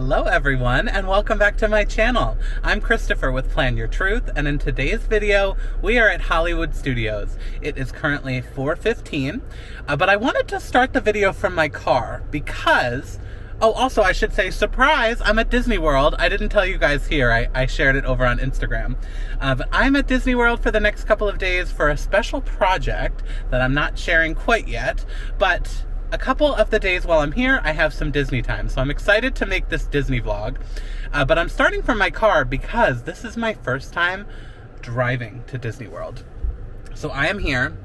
Hello everyone, and welcome back to my channel. I'm Christopher with Plan Your Truth, and in today's video we are at Hollywood Studios. It is currently 4:15, but I wanted to start the video from my car because also I should say, surprise, I'm at Disney World. I didn't tell you guys here, I shared it over on Instagram. But I'm at Disney World for the next couple of days for a special project that I'm not sharing quite yet, but a couple of the days while I'm here, I have some Disney time. So I'm excited to make this Disney vlog. But I'm starting from my car because this is my first time driving to Disney World. So I am here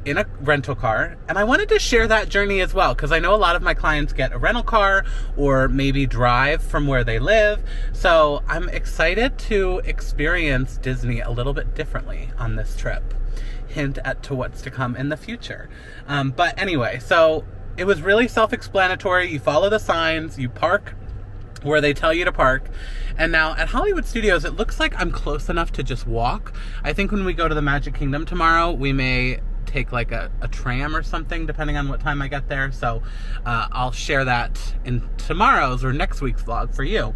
in a rental car, and I wanted to share that journey as well, because I know a lot of my clients get a rental car or maybe drive from where they live. So I'm excited to experience Disney a little bit differently on this trip. Hint to what's to come in the future. But anyway, so it was really self-explanatory. You follow the signs, you park where they tell you to park. And now at Hollywood Studios, it looks like I'm close enough to just walk. I think when we go to the Magic Kingdom tomorrow, we may take like a tram or something, depending on what time I get there. So I'll share that in tomorrow's or next week's vlog for you.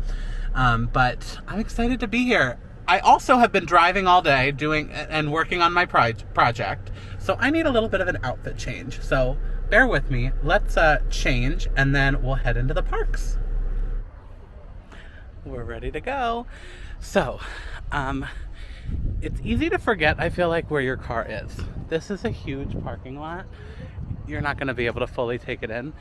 But I'm excited to be here. I also have been driving all day doing and working on my project, so I need a little bit of an outfit change. So bear with me. Let's change, and then we'll head into the parks. We're ready to go. So, it's easy to forget, I feel like, where your car is. This is a huge parking lot. You're not going to be able to fully take it in.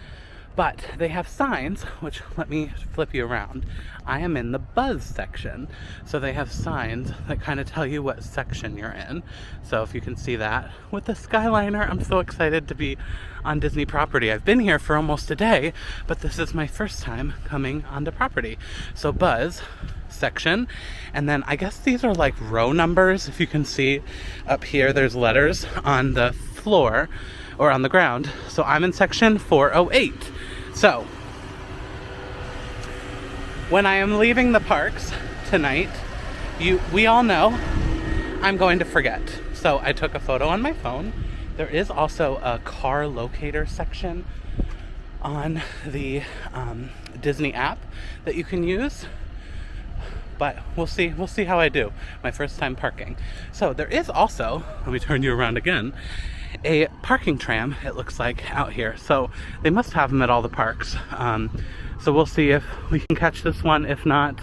But they have signs, which, let me flip you around. I am in the Buzz section. So they have signs that kind of tell you what section you're in. So if you can see that. With the Skyliner, I'm so excited to be on Disney property. I've been here for almost a day, but this is my first time coming onto property. So Buzz section, and then I guess these are like row numbers. If you can see up here, there's letters on the floor or on the ground. So I'm in section 408. So when I am leaving the parks tonight, we all know I'm going to forget. So I took a photo on my phone. There is also a car locator section on the Disney app that you can use. But we'll see how I do. My first time parking. So there is also, let me turn you around again, a parking tram, it looks like, out here. So they must have them at all the parks. So we'll see if we can catch this one. If not,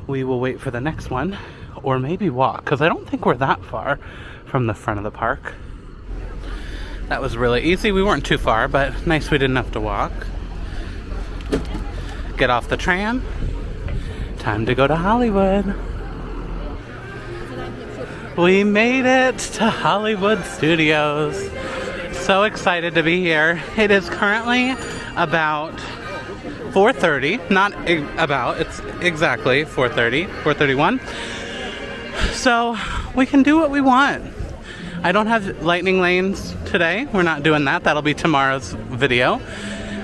we will wait for the next one, or maybe walk, because I don't think we're that far from the front of the park. That was really easy. We weren't too far, but nice we didn't have to walk. Get off the tram. Time to go to Hollywood. We made it to Hollywood Studios. So excited to be here. It is currently about 4:30. Not about, it's exactly 4:30, 4:31. So we can do what we want. I don't have lightning lanes today. We're not doing that. That'll be tomorrow's video.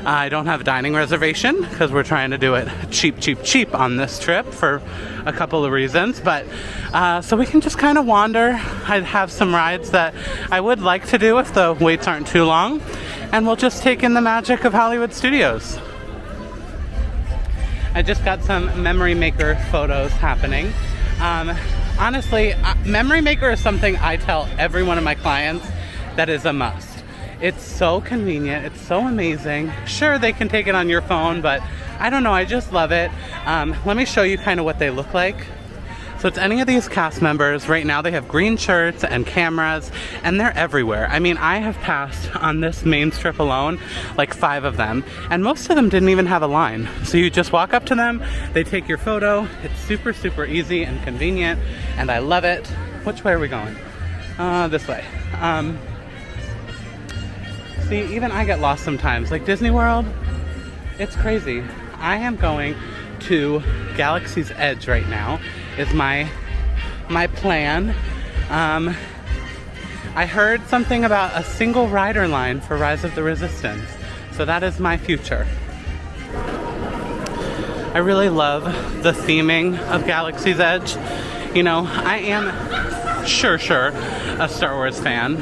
I don't have a dining reservation because we're trying to do it cheap on this trip for a couple of reasons. But so we can just kind of wander. I'd have some rides that I would like to do if the waits aren't too long. And we'll just take in the magic of Hollywood Studios. I just got some Memory Maker photos happening. Honestly, Memory Maker is something I tell every one of my clients that is a must. It's so convenient. It's so amazing. Sure, they can take it on your phone, but I don't know. I just love it. Let me show you kind of what they look like. So it's any of these cast members. Right now they have green shirts and cameras, and they're everywhere. I mean, I have passed on this main strip alone like 5 of them, and most of them didn't even have a line. So you just walk up to them, they take your photo. It's super, super easy and convenient, and I love it. Which way are we going? This way. See, even I get lost sometimes. Like Disney World, it's crazy. I am going to Galaxy's Edge right now, is my plan. I heard something about a single rider line for Rise of the Resistance. So that is my future. I really love the theming of Galaxy's Edge. You know, I am sure a Star Wars fan.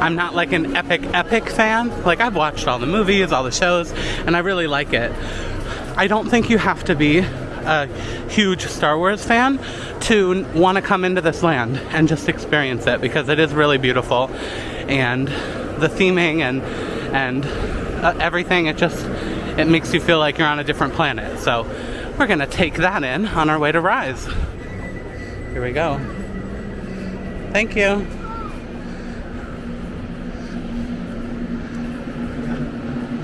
I'm not like an epic fan. Like, I've watched all the movies, all the shows, and I really like it. I don't think you have to be a huge Star Wars fan to want to come into this land and just experience it, because it is really beautiful, and the theming and everything, it makes you feel like you're on a different planet. So we're gonna take that in on our way to Rise. Here we go. Thank you.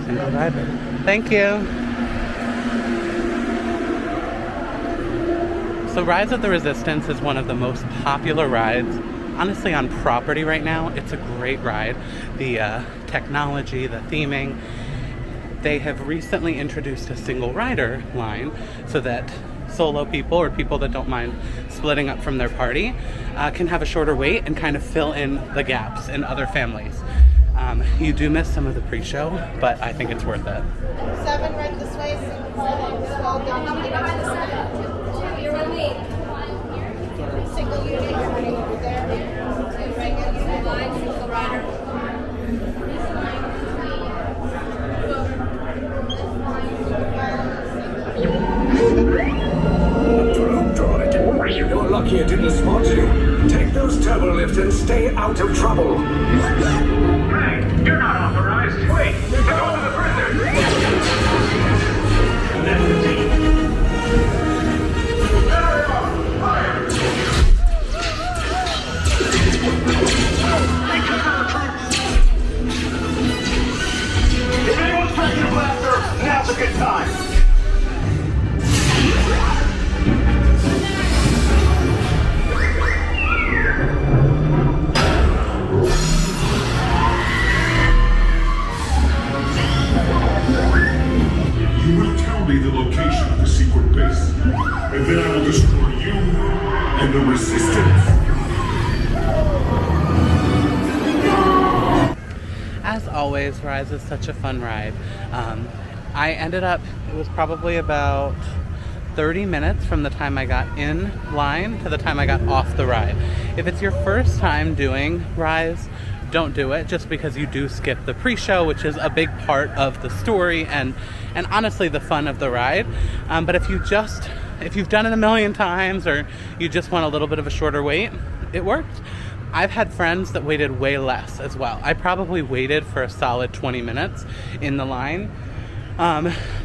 Single rider. Thank you. So Rise of the Resistance is one of the most popular rides, honestly, on property right now. It's a great ride. The technology, the theming. They have recently introduced a single rider line so that solo people, or people that don't mind splitting up from their party, can have a shorter wait and kind of fill in the gaps in other families. You do miss some of the pre-show, but I think it's worth it. 7 right this way, single unit, you're running over there. 2 right against the line, single rider. Drone droid. You're lucky it didn't spot you. Take those turbo lifts and stay out of trouble. Hey, you're not authorized. Wait, go to the prison. If anyone's tracking a blaster, now's a good time. You will tell me the location of the secret base, and then I will destroy you and the Resistance. As always, Rise is such a fun ride. I ended up, it was probably about 30 minutes from the time I got in line to the time I got off the ride. If it's your first time doing Rise, don't do it, just because you do skip the pre-show, which is a big part of the story and honestly the fun of the ride. But if you've done it a million times, or you just want a little bit of a shorter wait, it worked. I've had friends that waited way less as well. I probably waited for a solid 20 minutes in the line,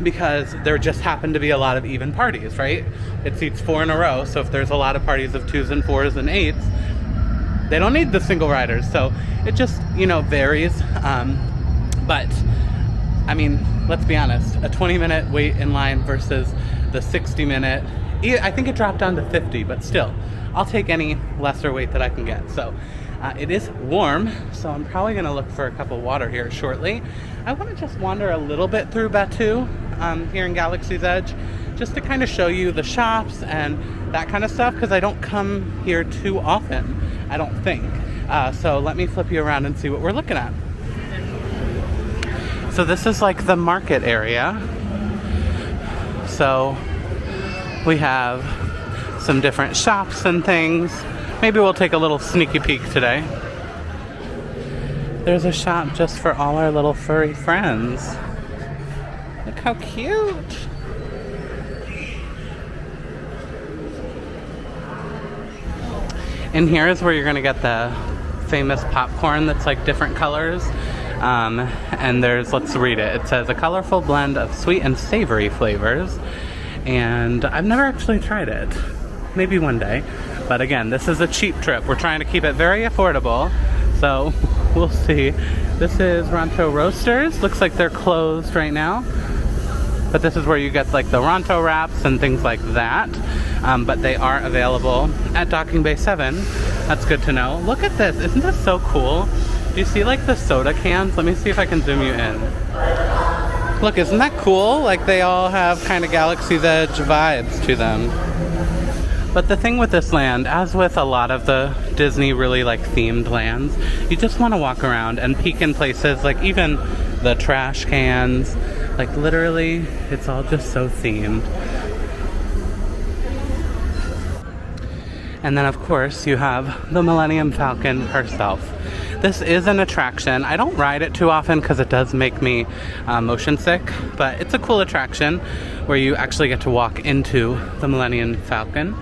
because there just happened to be a lot of even parties, right? It seats 4 in a row, so if there's a lot of parties of 2s and 4s and 8s, they don't need the single riders. So it just, varies. But I mean, let's be honest, a 20-minute wait in line versus the 60-minute, I think it dropped down to 50, but still, I'll take any lesser weight that I can get. So it is warm, so I'm probably going to look for a cup of water here shortly. I want to just wander a little bit through Batuu here in Galaxy's Edge, just to kind of show you the shops and that kind of stuff, because I don't come here too often, I don't think. So let me flip you around and see what we're looking at. So this is like the market area. So we have some different shops and things. Maybe we'll take a little sneaky peek today. There's a shop just for all our little furry friends. Look how cute. And here is where you're gonna get the famous popcorn that's like different colors. And there's, let's read it. It says a colorful blend of sweet and savory flavors. And I've never actually tried it. Maybe one day. But again, this is a cheap trip. We're trying to keep it very affordable. So we'll see. This is Ronto Roasters. Looks like they're closed right now. But this is where you get like the Ronto wraps and things like that. But they are available at Docking Bay 7. That's good to know. Look at this. Isn't this so cool? Do you see like the soda cans? Let me see if I can zoom you in. Look, isn't that cool? Like they all have kind of Galaxy's Edge vibes to them. But the thing with this land, as with a lot of the Disney really like themed lands, you just want to walk around and peek in places, like even the trash cans. Like literally, it's all just so themed. And then of course you have the Millennium Falcon herself. This is an attraction. I don't ride it too often because it does make me motion sick, but it's a cool attraction where you actually get to walk into the Millennium Falcon.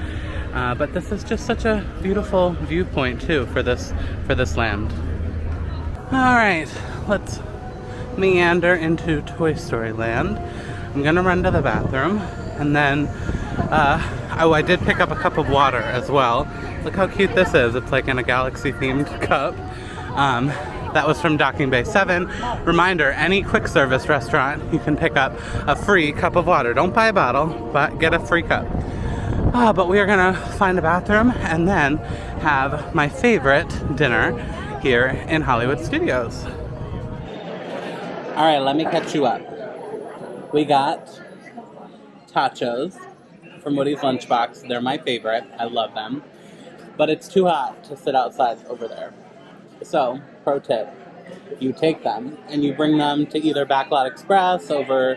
But this is just such a beautiful viewpoint too for this land. All right, let's meander into Toy Story Land. I'm gonna run to the bathroom, and then oh, I did pick up a cup of water as well. Look how cute this is. It's like in a galaxy themed cup. That was from Docking Bay 7. Reminder, any quick service restaurant, you can pick up a free cup of water. Don't buy a bottle, but get a free cup. But we are gonna find a bathroom and then have my favorite dinner here in Hollywood Studios. All right, let me catch you up. We got tachos from Woody's Lunchbox. They're my favorite. I love them. But it's too hot to sit outside over there. So, pro tip, you take them and you bring them to either Backlot Express over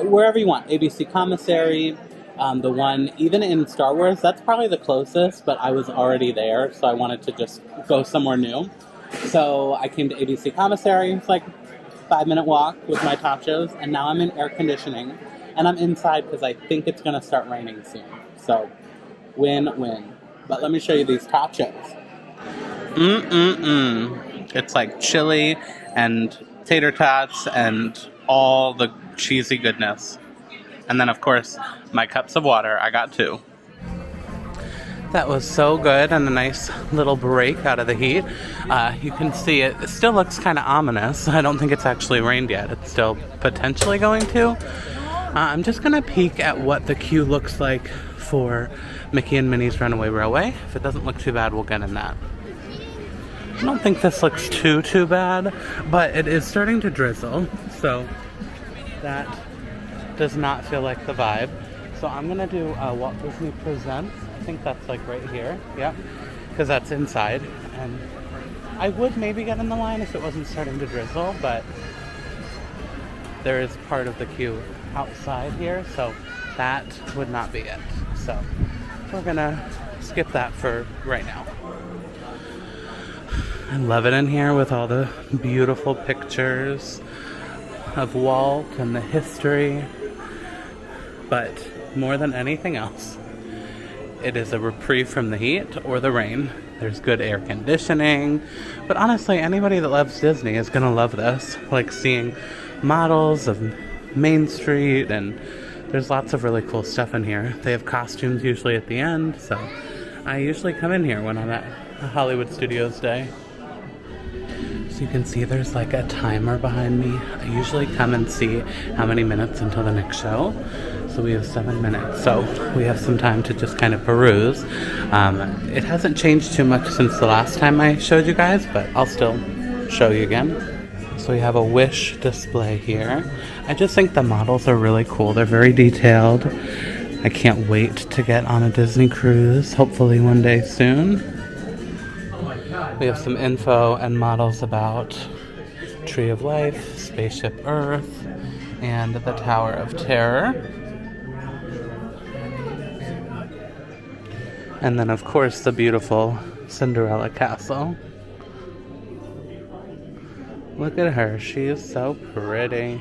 wherever you want. ABC Commissary, the one, even in Star Wars, that's probably the closest, but I was already there, so I wanted to just go somewhere new. So I came to ABC Commissary. It's like 5-minute walk with my tachos, and now I'm in air conditioning, and I'm inside because I think it's going to start raining soon. So, win-win. But let me show you these tachos. It's like chili and tater tots and all the cheesy goodness. And then, of course, my cups of water. I got 2. That was so good, and a nice little break out of the heat. You can see it still looks kind of ominous. I don't think it's actually rained yet. It's still potentially going to. I'm just going to peek at what the queue looks like for Mickey and Minnie's Runaway Railway. If it doesn't look too bad, we'll get in that. I don't think this looks too bad, but it is starting to drizzle, so that does not feel like the vibe. So I'm gonna do Walt Disney Presents. I think that's like right here, yeah, because that's inside. And I would maybe get in the line if it wasn't starting to drizzle, but there is part of the queue outside here, so that would not be it. So we're gonna skip that for right now. I love it in here with all the beautiful pictures of Walt and the history. But more than anything else, it is a reprieve from the heat or the rain. There's good air conditioning. But honestly, anybody that loves Disney is gonna love this. Like seeing models of Main Street, and there's lots of really cool stuff in here. They have costumes usually at the end, so I usually come in here when I'm at Hollywood Studios Day. So you can see there's like a timer behind me. I usually come and see how many minutes until the next show. So we have 7 minutes. So we have some time to just kind of peruse. It hasn't changed too much since the last time I showed you guys, but I'll still show you again. So we have a Wish display here. I just think the models are really cool. They're very detailed. I can't wait to get on a Disney cruise, hopefully one day soon. We have some info and models about Tree of Life, Spaceship Earth, and the Tower of Terror. And then, of course, the beautiful Cinderella Castle. Look at her. She is so pretty.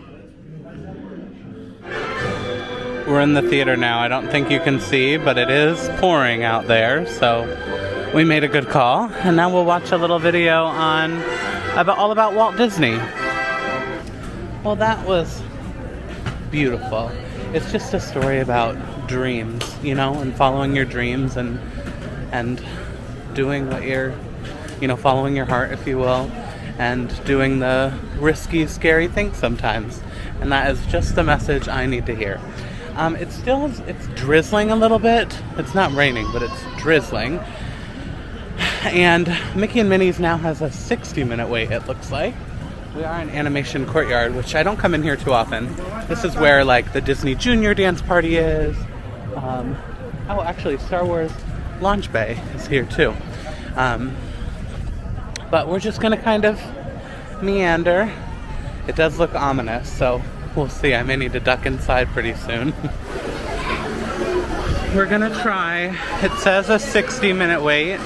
We're in the theater now. I don't think you can see, but it is pouring out there, so we made a good call. And now we'll watch a little video on all about Walt Disney. Well, that was beautiful. It's just a story about dreams, you know, and following your dreams and doing what you're, you know, following your heart, if you will, and doing the risky, scary things sometimes. And that is just the message I need to hear. It's drizzling a little bit. It's not raining, but it's drizzling. And Mickey and Minnie's now has a 60-minute wait, it looks like. We are in Animation Courtyard, which I don't come in here too often. This is where, like, the Disney Junior dance party is. Oh, actually, Star Wars Launch Bay is here, too. But we're just going to kind of meander. It does look ominous, so we'll see. I may need to duck inside pretty soon. we're gonna try. It says a 60-minute wait,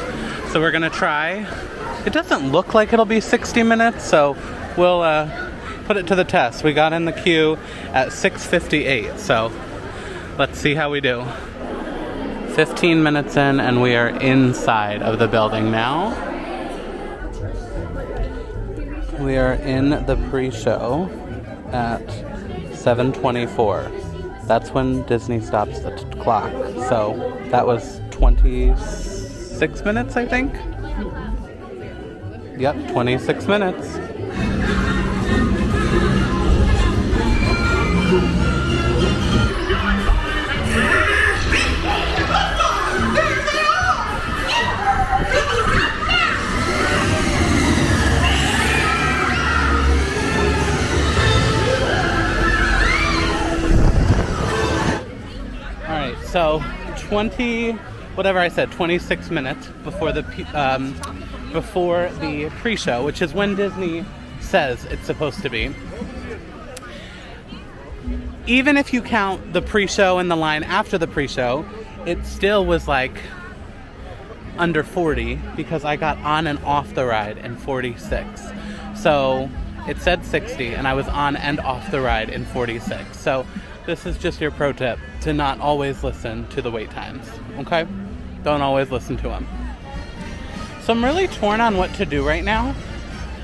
so we're gonna try. It doesn't look like it'll be 60 minutes, so we'll put it to the test. We got in the queue at 6:58, so let's see how we do. 15 minutes in, and we are inside of the building now. We are in the pre-show at 7:24. That's when Disney stops the clock. So that was 26 minutes, I think. Yep, 26 minutes. So 26 minutes before the pre-show, which is when Disney says it's supposed to be. Even if you count the pre-show and the line after the pre-show, it still was like under 40 because I got on and off the ride in 46. So it said 60 and I was on and off the ride in 46. So this is just your pro tip, to not always listen to the wait times, okay? Don't always listen to them. So I'm really torn on what to do right now.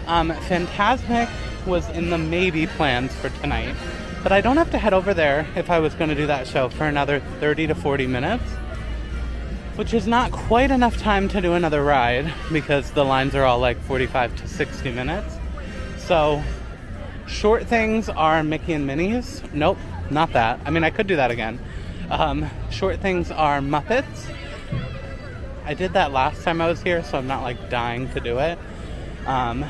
Fantasmic was in the maybe plans for tonight, but I don't have to head over there if I was going to do that show for another 30 to 40 minutes, which is not quite enough time to do another ride because the lines are all like 45 to 60 minutes. So short things are Mickey and Minnie's. Nope. Not that. I mean, I could do that again. Short things are Muppets. I did that last time I was here, so I'm not like dying to do it. I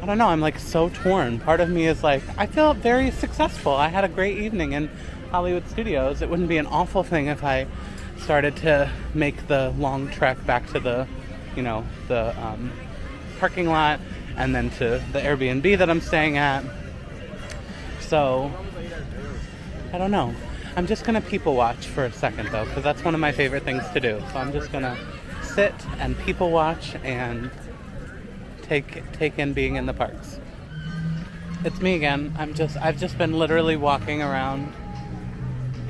don't know. I'm like so torn. Part of me is like, I feel very successful. I had a great evening in Hollywood Studios. It wouldn't be an awful thing if I started to make the long trek back to the parking lot and then to the Airbnb that I'm staying at. So, I don't know. I'm just going to people watch for a second, though, because that's one of my favorite things to do. So I'm just going to sit and people watch and take in being in the parks. It's me again. I've just been literally walking around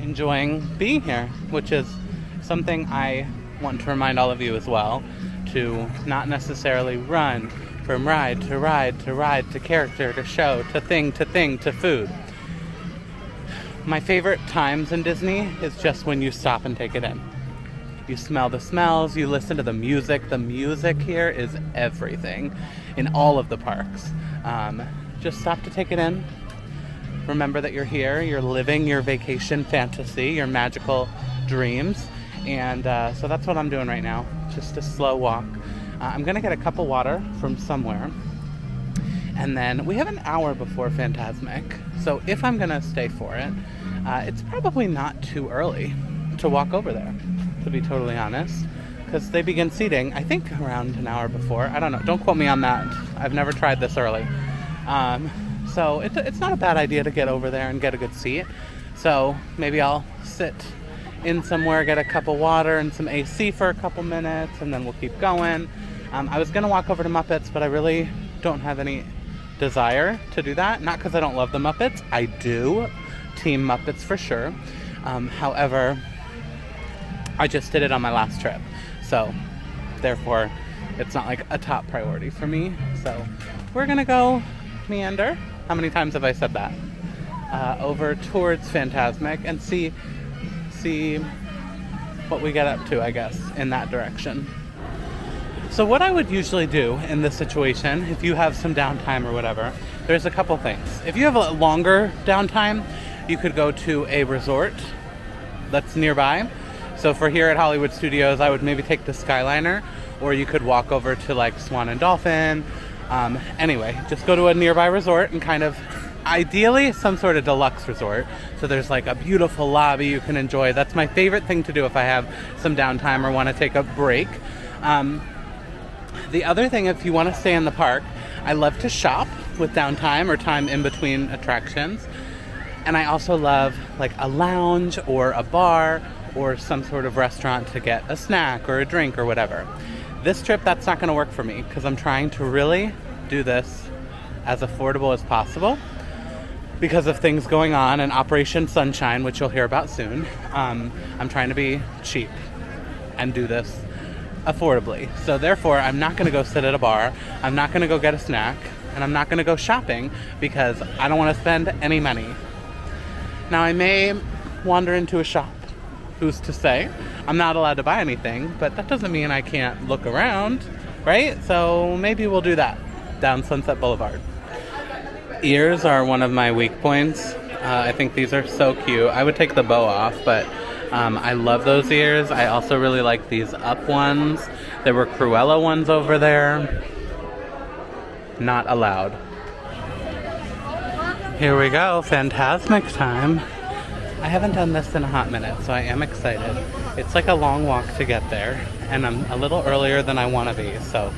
enjoying being here, which is something I want to remind all of you as well, to not necessarily run from ride to ride to ride to character to show to thing to food. My favorite times in Disney is just when you stop and take it in. You smell the smells, you listen to the music. The music here is everything in all of the parks. Just stop to take it in. Remember that you're here, you're living your vacation fantasy, your magical dreams. And so that's what I'm doing right now, just a slow walk. I'm going to get a cup of water from somewhere. And then we have an hour before Fantasmic. So if I'm going to stay for it, it's probably not too early to walk over there, to be totally honest. Because they begin seating, I think, around an hour before. I don't know. Don't quote me on that. I've never tried this early. So it's not a bad idea to get over there and get a good seat. So maybe I'll sit in somewhere, get a cup of water and some AC for a couple minutes, and then we'll keep going. I was going to walk over to Muppets, but I really don't have any desire to do that. Not because I don't love the Muppets. I do. Team Muppets for sure. However, I just did it on my last trip. So, therefore, it's not like a top priority for me. So, we're going to go meander. How many times have I said that? Over towards Fantasmic and see what we get up to, I guess, in that direction. So what I would usually do in this situation, if you have some downtime or whatever, there's a couple things. If you have a longer downtime, you could go to a resort that's nearby. So for here at Hollywood Studios, I would maybe take the Skyliner, or you could walk over to like Swan and Dolphin. Anyway, just go to a nearby resort and kind of, ideally, some sort of deluxe resort. So there's like a beautiful lobby you can enjoy. That's my favorite thing to do if I have some downtime or want to take a break. The other thing, if you want to stay in the park, I love to shop with downtime or time in between attractions. And I also love like a lounge or a bar or some sort of restaurant to get a snack or a drink or whatever. This trip, that's not going to work for me because I'm trying to really do this as affordable as possible because of things going on in Operation Sunshine, which you'll hear about soon. I'm trying to be cheap and do this affordably. So therefore, I'm not going to go sit at a bar. I'm not going to go get a snack. And I'm not going to go shopping because I don't want to spend any money. Now, I may wander into a shop. Who's to say? I'm not allowed to buy anything, but that doesn't mean I can't look around, right? So maybe we'll do that down Sunset Boulevard. Ears are one of my weak points. I think these are so cute. I would take the bow off, but I love those ears. I also really like these up ones. There were Cruella ones over there. Not allowed. Here we go, Phantasmic time. I haven't done this in a hot minute, so I am excited. It's like a long walk to get there, and I'm a little earlier than I want to be, so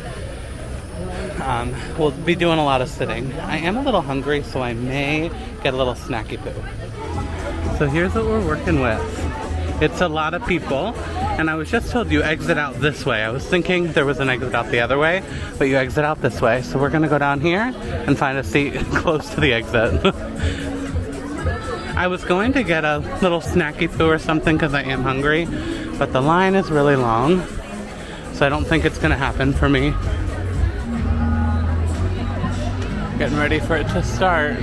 we'll be doing a lot of sitting. I am a little hungry, so I may get a little snacky poo. So here's what we're working with. It's a lot of people, and I was just told you exit out this way. I was thinking there was an exit out the other way, but you exit out this way. So we're gonna go down here and find a seat close to the exit. I was going to get a little snacky poo or something because I am hungry, but the line is really long, so I don't think it's gonna happen for me. Getting ready for it to start.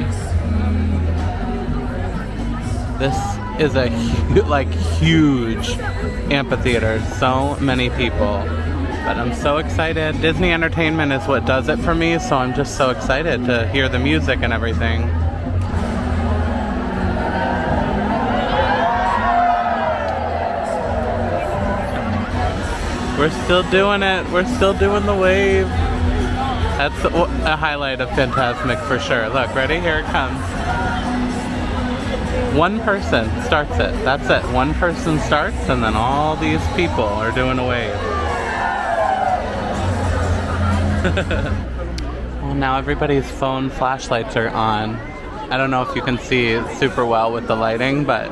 This is a huge amphitheater. So many people. But I'm so excited. Disney Entertainment is what does it for me, so I'm just so excited to hear the music and everything. We're still doing it. We're still doing the wave. That's a highlight of Phantasmic for sure. Look, ready? Here it comes. One person starts it. That's it. One person starts, and then all these people are doing a wave. Well, now everybody's phone flashlights are on. I don't know if you can see super well with the lighting, but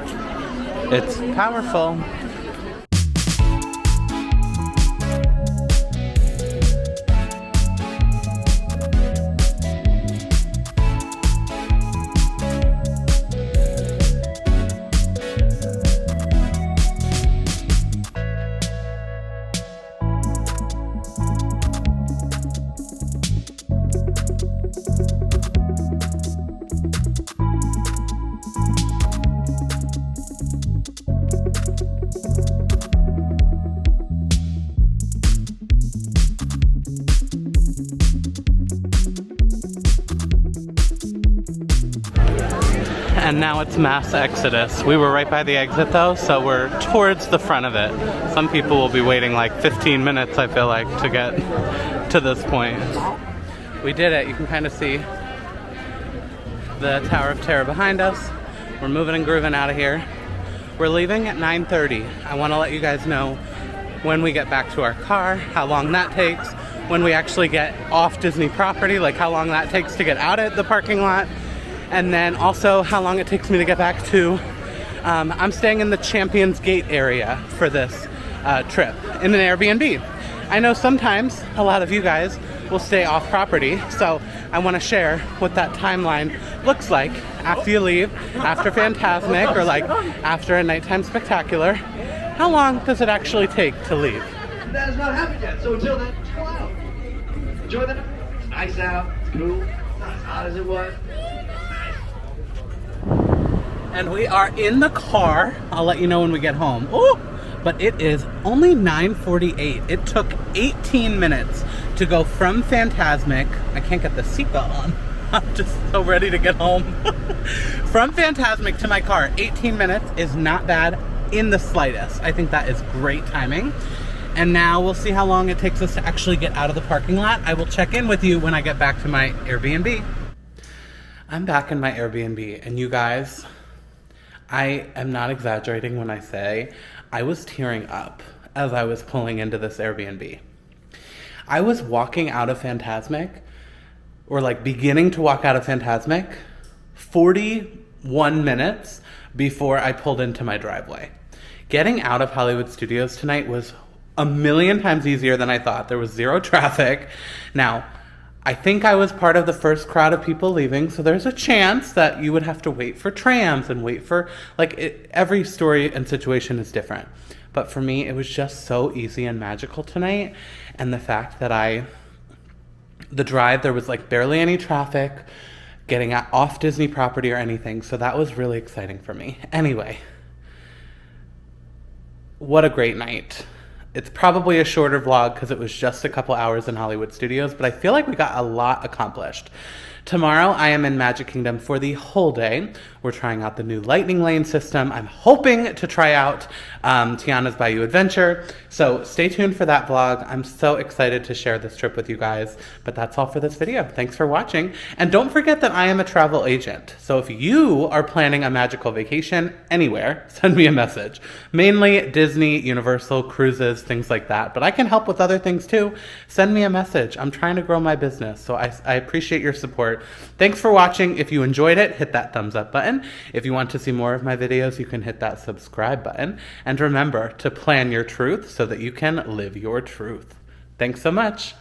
it's powerful. And now it's mass exodus. We were right by the exit though, so we're towards the front of it. Some people will be waiting like 15 minutes, I feel like, to get to this point. We did it. You can kind of see the Tower of Terror behind us. We're moving and grooving out of here. We're leaving at 9:30. I want to let you guys know when we get back to our car, how long that takes, when we actually get off Disney property, like how long that takes to get out of the parking lot, and then also how long it takes me to get back to, I'm staying in the Champions Gate area for this trip in an Airbnb. I know sometimes a lot of you guys will stay off property, so I want to share what that timeline looks like after you leave, after Phantasmic, or like after a nighttime spectacular. How long does it actually take to leave? That has not happened yet, so until then, chill out. Enjoy the night. It's nice out, it's cool, not as hot as it was. And we are in the car. I'll let you know when we get home. Ooh, but it is only 9:48. It took 18 minutes to go from Phantasmic. I can't get the seatbelt on. I'm just so ready to get home. From Phantasmic to my car, 18 minutes is not bad in the slightest. I think that is great timing. And now we'll see how long it takes us to actually get out of the parking lot. I will check in with you when I get back to my Airbnb. I'm back in my Airbnb, and you guys, I am not exaggerating when I say I was tearing up as I was pulling into this Airbnb. I was walking out of Phantasmic, or like beginning to walk out of Phantasmic, 41 minutes before I pulled into my driveway. Getting out of Hollywood Studios tonight was a million times easier than I thought. There was zero traffic. Now, I think I was part of the first crowd of people leaving, so there's a chance that you would have to wait for trams and wait for, every story and situation is different. But for me, it was just so easy and magical tonight. And the fact that the drive, there was barely any traffic getting off Disney property or anything. So that was really exciting for me. Anyway, what a great night. It's probably a shorter vlog because it was just a couple hours in Hollywood Studios, but I feel like we got a lot accomplished. Tomorrow, I am in Magic Kingdom for the whole day. We're trying out the new Lightning Lane system. I'm hoping to try out Tiana's Bayou Adventure. So stay tuned for that vlog. I'm so excited to share this trip with you guys. But that's all for this video. Thanks for watching. And don't forget that I am a travel agent. So if you are planning a magical vacation anywhere, send me a message. Mainly Disney, Universal, cruises, things like that. But I can help with other things too. Send me a message. I'm trying to grow my business. So I appreciate your support. Thanks for watching. If you enjoyed it, hit that thumbs up button. If you want to see more of my videos, you can hit that subscribe button. And remember to plan your truth so that you can live your truth. Thanks so much.